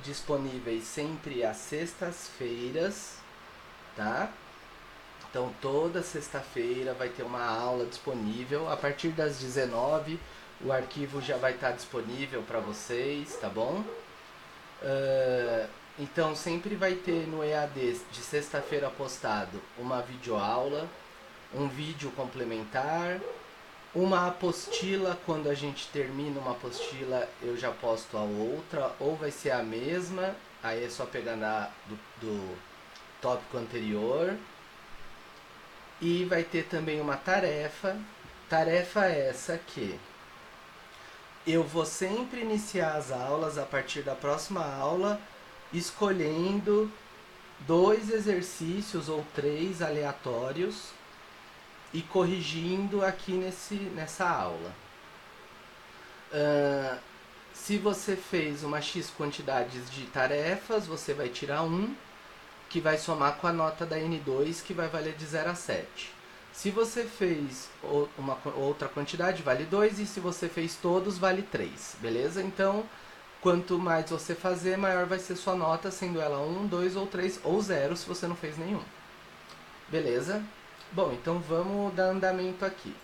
disponíveis sempre às sextas-feiras, tá? Então toda sexta-feira vai ter uma aula disponível. A partir das 19 o arquivo já vai estar disponível para vocês, tá bom? Então sempre vai ter no EAD de sexta-feira postado uma videoaula, um vídeo complementar, uma apostila. Quando a gente termina uma apostila eu já posto a outra, ou vai ser a mesma, aí é só pegar do tópico anterior. E vai ter também uma tarefa essa que eu vou sempre iniciar as aulas a partir da próxima aula escolhendo 2 exercícios ou 3 aleatórios e corrigindo aqui nessa aula. Se você fez uma X quantidades de tarefas, você vai tirar 1, que vai somar com a nota da N2, que vai valer de 0 a 7. Se você fez uma outra quantidade, vale 2, e se você fez todos, vale 3, beleza? Então, quanto mais você fazer, maior vai ser sua nota, sendo ela 1, 2 ou 3, ou 0 se você não fez nenhum. Beleza? Bom, então vamos dar andamento aqui.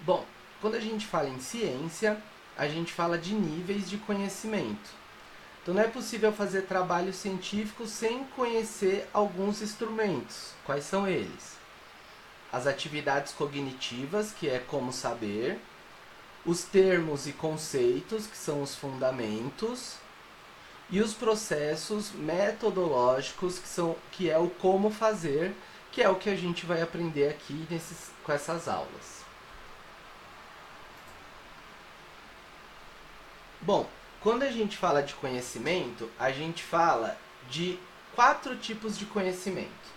Bom, quando a gente fala em ciência, a gente fala de níveis de conhecimento. Então não é possível fazer trabalho científico sem conhecer alguns instrumentos. Quais são eles? As atividades cognitivas, que é como saber, os termos e conceitos, que são os fundamentos, e os processos metodológicos, que é o como fazer, que é o que a gente vai aprender aqui com essas aulas. Bom, quando a gente fala de conhecimento, a gente fala de 4 tipos de conhecimento.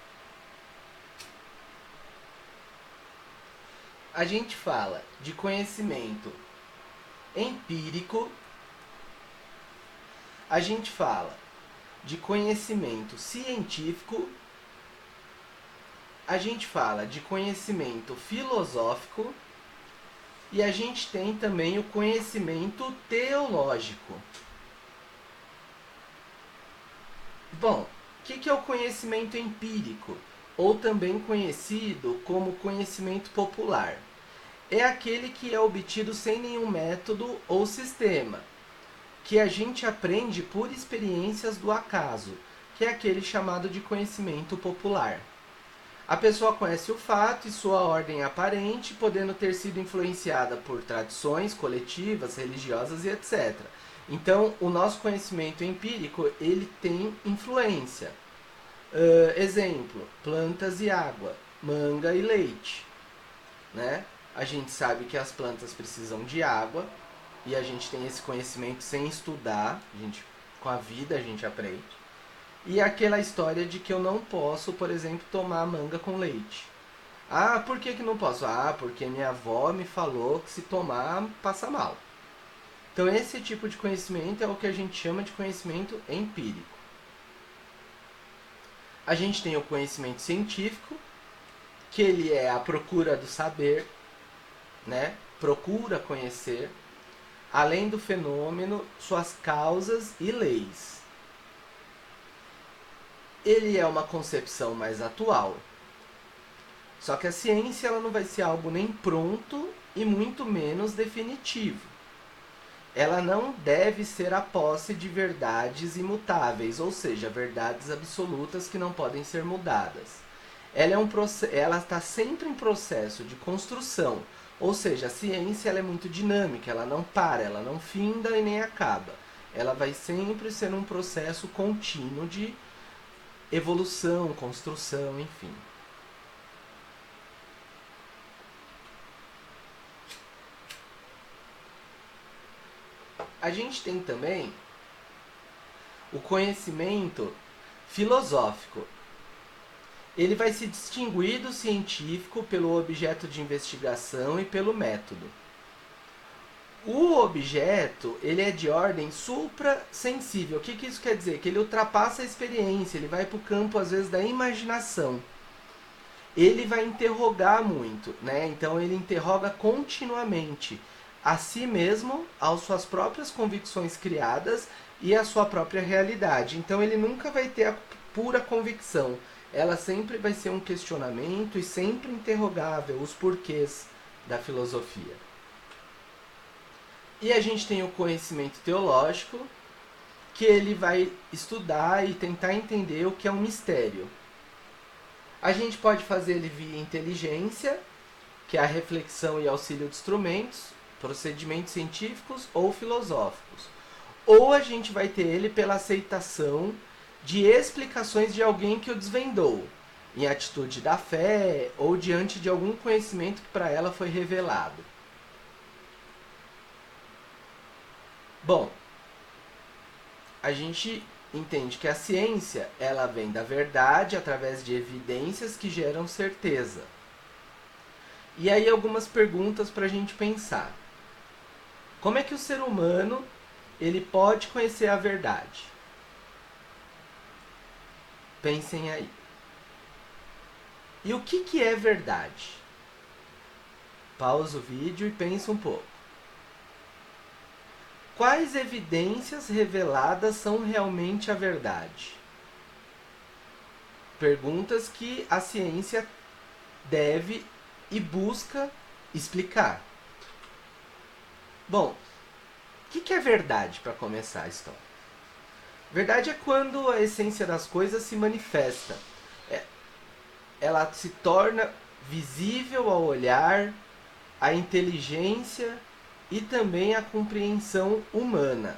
A gente fala de conhecimento empírico, a gente fala de conhecimento científico, a gente fala de conhecimento filosófico e a gente tem também o conhecimento teológico. Bom, o que é o conhecimento empírico? Ou também conhecido como conhecimento popular. É aquele que é obtido sem nenhum método ou sistema, que a gente aprende por experiências do acaso, que é aquele chamado de conhecimento popular. A pessoa conhece o fato e sua ordem aparente, podendo ter sido influenciada por tradições coletivas, religiosas e etc. Então, o nosso conhecimento empírico, ele tem influência. Exemplo, plantas e água, manga e leite, né? A gente sabe que as plantas precisam de água e a gente tem esse conhecimento sem estudar, com a vida a gente aprende. E aquela história de que eu não posso, por exemplo, tomar manga com leite. Ah, por que não posso? Ah, porque minha avó me falou que se tomar, passa mal. Então esse tipo de conhecimento é o que a gente chama de conhecimento empírico. A gente tem o conhecimento científico, que ele é a procura do saber, né? Procura conhecer, além do fenômeno, suas causas e leis. Ele é uma concepção mais atual. Só que a ciência ela não vai ser algo nem pronto e muito menos definitivo. Ela não deve ser a posse de verdades imutáveis, ou seja, verdades absolutas que não podem ser mudadas. Ela está sempre em processo de construção, ou seja, a ciência ela é muito dinâmica, ela não para, ela não finda e nem acaba. Ela vai sempre ser um processo contínuo de evolução, construção, enfim. A gente tem também o conhecimento filosófico. Ele vai se distinguir do científico pelo objeto de investigação e pelo método. O objeto, ele é de ordem suprassensível. O que isso quer dizer? Que ele ultrapassa a experiência, ele vai para o campo, às vezes, da imaginação. Ele vai interrogar muito, né? Então ele interroga continuamente a si mesmo, às suas próprias convicções criadas e a sua própria realidade. Então ele nunca vai ter a pura convicção. Ela sempre vai ser um questionamento e sempre interrogável os porquês da filosofia. E a gente tem o conhecimento teológico, que ele vai estudar e tentar entender o que é um mistério. A gente pode fazer ele via inteligência, que é a reflexão e auxílio de instrumentos, procedimentos científicos ou filosóficos. Ou a gente vai ter ele pela aceitação de explicações de alguém que o desvendou, em atitude da fé ou diante de algum conhecimento que para ela foi revelado. Bom, a gente entende que a ciência ela vem da verdade através de evidências que geram certeza. E aí algumas perguntas para a gente pensar. Como é que o ser humano ele pode conhecer a verdade? Pensem aí. E o que é verdade? Pausa o vídeo e pensa um pouco. Quais evidências reveladas são realmente a verdade? Perguntas que a ciência deve e busca explicar. Bom, o que é verdade para começar a história? Verdade é quando a essência das coisas se manifesta. Ela se torna visível ao olhar, à inteligência e também à compreensão humana.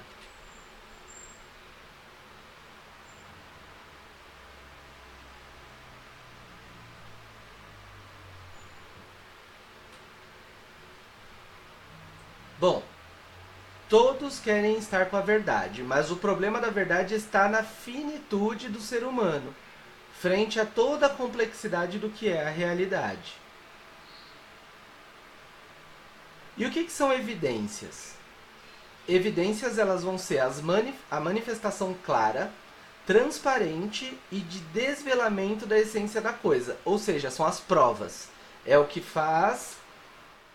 Bom, todos querem estar com a verdade, mas o problema da verdade está na finitude do ser humano, frente a toda a complexidade do que é a realidade. E o que são evidências? Evidências elas vão ser a manifestação clara, transparente e de desvelamento da essência da coisa, ou seja, são as provas. É o que faz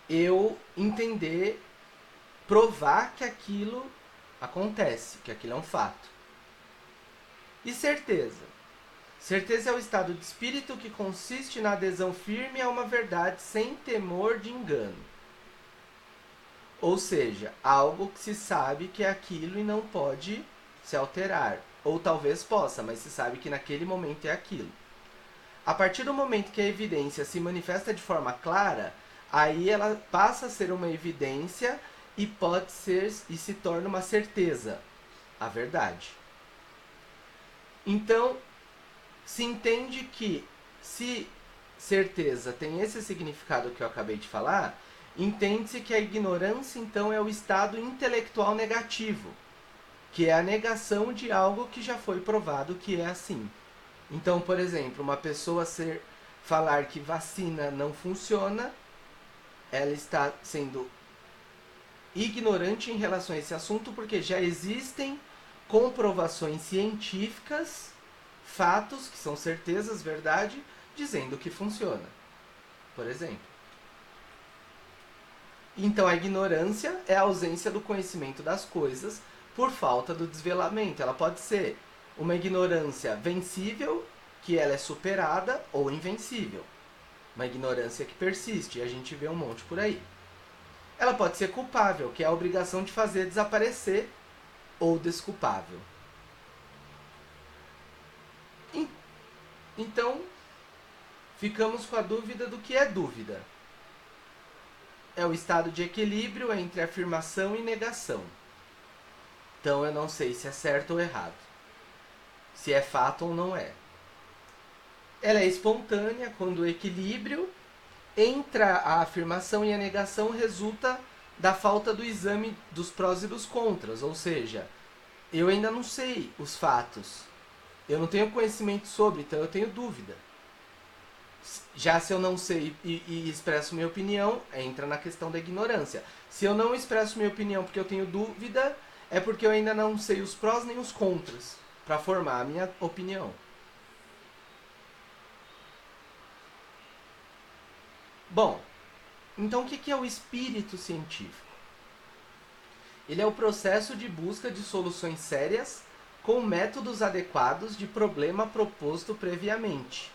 eu entender, provar que aquilo acontece, que aquilo é um fato. E certeza? Certeza é o estado de espírito que consiste na adesão firme a uma verdade sem temor de engano. Ou seja, algo que se sabe que é aquilo e não pode se alterar. Ou talvez possa, mas se sabe que naquele momento é aquilo. A partir do momento que a evidência se manifesta de forma clara, aí ela passa a ser uma evidência e pode ser e se torna uma certeza, a verdade. Então, se entende que se certeza tem esse significado que eu acabei de falar, entende-se que a ignorância então é o estado intelectual negativo, que é a negação de algo que já foi provado que é assim. Então, por exemplo, uma pessoa falar que vacina não funciona, ela está sendo ignorante em relação a esse assunto porque já existem comprovações científicas, fatos que são certezas, verdade, dizendo que funciona, por exemplo. Então a ignorância é a ausência do conhecimento das coisas por falta do desvelamento. Ela pode ser uma ignorância vencível, que ela é superada, ou invencível. Uma ignorância que persiste, e a gente vê um monte por aí. Ela pode ser culpável, que é a obrigação de fazer desaparecer, ou desculpável. Então, ficamos com a dúvida do que é dúvida. É o estado de equilíbrio entre afirmação e negação. Então eu não sei se é certo ou errado. Se é fato ou não é. Ela é espontânea quando o equilíbrio entre a afirmação e a negação resulta da falta do exame dos prós e dos contras. Ou seja, eu ainda não sei os fatos. Eu não tenho conhecimento sobre, então eu tenho dúvida. Já se eu não sei e expresso minha opinião, entra na questão da ignorância. Se eu não expresso minha opinião porque eu tenho dúvida, é porque eu ainda não sei os prós nem os contras para formar a minha opinião. Bom, então o que é o espírito científico? Ele é o processo de busca de soluções sérias com métodos adequados de problema proposto previamente.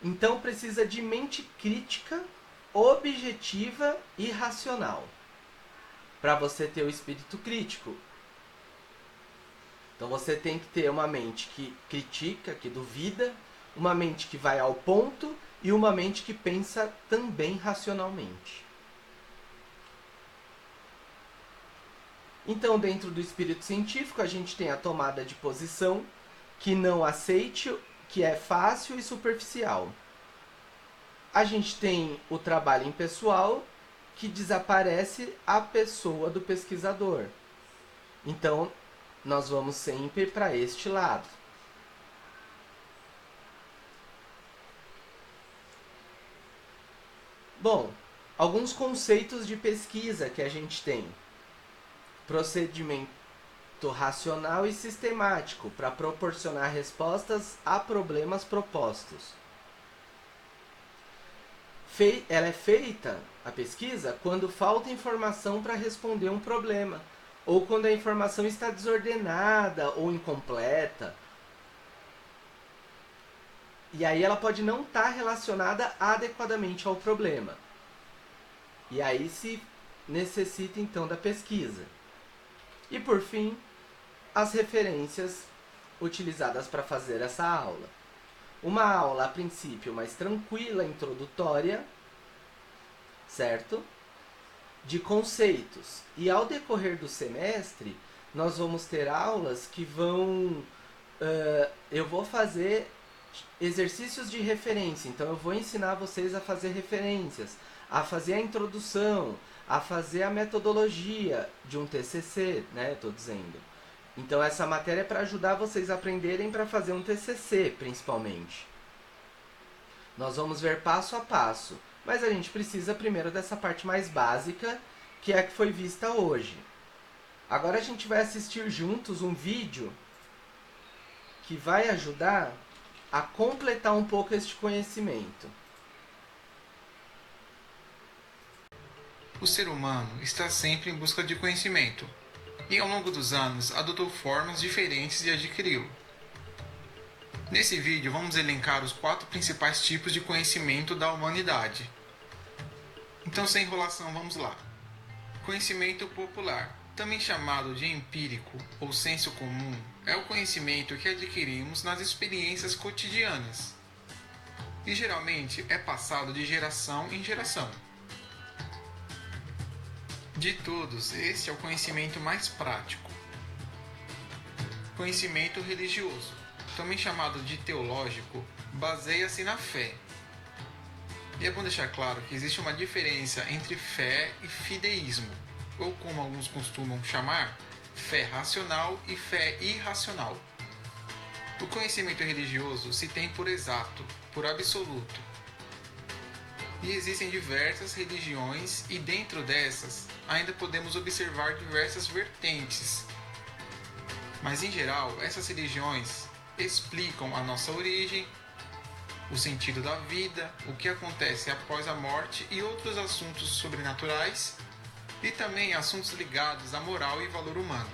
Então precisa de mente crítica, objetiva e racional para você ter o espírito crítico. Então você tem que ter uma mente que critica, que duvida, uma mente que vai ao ponto e uma mente que pensa também racionalmente. Então, dentro do espírito científico, a gente tem a tomada de posição que não aceite, que é fácil e superficial. A gente tem o trabalho impessoal, que desaparece a pessoa do pesquisador. Então, nós vamos sempre para este lado. Bom, alguns conceitos de pesquisa que a gente tem. Procedimento racional e sistemático para proporcionar respostas a problemas propostos. Ela é feita, a pesquisa, quando falta informação para responder um problema, ou quando a informação está desordenada ou incompleta. E aí ela pode não estar relacionada adequadamente ao problema. E aí se necessita então da pesquisa. E por fim, as referências utilizadas para fazer essa aula. Uma aula, a princípio, mais tranquila, introdutória, certo? De conceitos. E ao decorrer do semestre, nós vamos ter aulas que vão... eu vou fazer exercícios de referência. Então eu vou ensinar vocês a fazer referências, a fazer a introdução, a fazer a metodologia de um TCC, né? Estou dizendo. Então essa matéria é para ajudar vocês a aprenderem para fazer um TCC, principalmente. Nós vamos ver passo a passo, mas a gente precisa primeiro dessa parte mais básica, que é a que foi vista hoje. Agora a gente vai assistir juntos um vídeo que vai ajudar a completar um pouco este conhecimento. O ser humano está sempre em busca de conhecimento, e ao longo dos anos adotou formas diferentes de adquiri-lo. Nesse vídeo vamos elencar os 4 principais tipos de conhecimento da humanidade. Então, sem enrolação, vamos lá. Conhecimento popular, também chamado de empírico ou senso comum, é o conhecimento que adquirimos nas experiências cotidianas e geralmente é passado de geração em geração. De todos, este é o conhecimento mais prático. Conhecimento religioso, também chamado de teológico, baseia-se na fé. E é bom deixar claro que existe uma diferença entre fé e fideísmo, ou como alguns costumam chamar, fé racional e fé irracional. O conhecimento religioso se tem por exato, por absoluto. E existem diversas religiões e dentro dessas ainda podemos observar diversas vertentes. Mas em geral, essas religiões explicam a nossa origem, o sentido da vida, o que acontece após a morte e outros assuntos sobrenaturais e também assuntos ligados à moral e valor humano.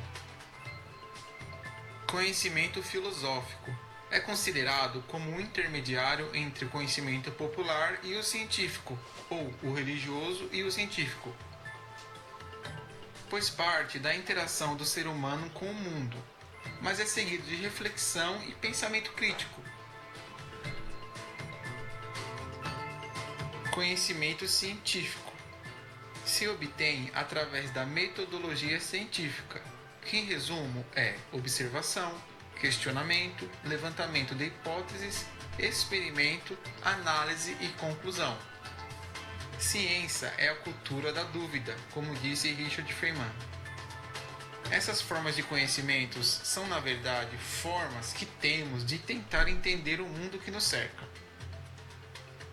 Conhecimento filosófico é considerado como um intermediário entre o conhecimento popular e o científico, ou o religioso e o científico, pois parte da interação do ser humano com o mundo, mas é seguido de reflexão e pensamento crítico. Conhecimento científico se obtém através da metodologia científica, que em resumo é observação, questionamento, levantamento de hipóteses, experimento, análise e conclusão. Ciência é a cultura da dúvida, como disse Richard Feynman. Essas formas de conhecimentos são, na verdade, formas que temos de tentar entender o mundo que nos cerca.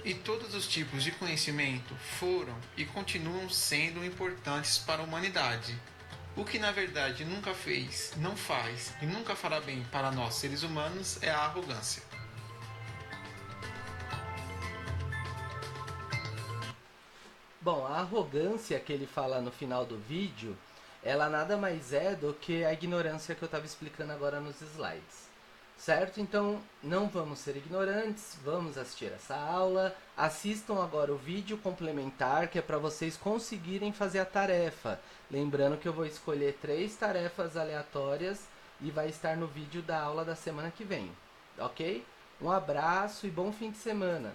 E todos os tipos de conhecimento foram e continuam sendo importantes para a humanidade. O que na verdade nunca fez, não faz e nunca fará bem para nós seres humanos é a arrogância. Bom, a arrogância que ele fala no final do vídeo ela nada mais é do que a ignorância que eu estava explicando agora nos slides. Certo? Então, não vamos ser ignorantes, vamos assistir essa aula. Assistam agora o vídeo complementar, que é para vocês conseguirem fazer a tarefa. Lembrando que eu vou escolher 3 tarefas aleatórias e vai estar no vídeo da aula da semana que vem. Ok? Um abraço e bom fim de semana!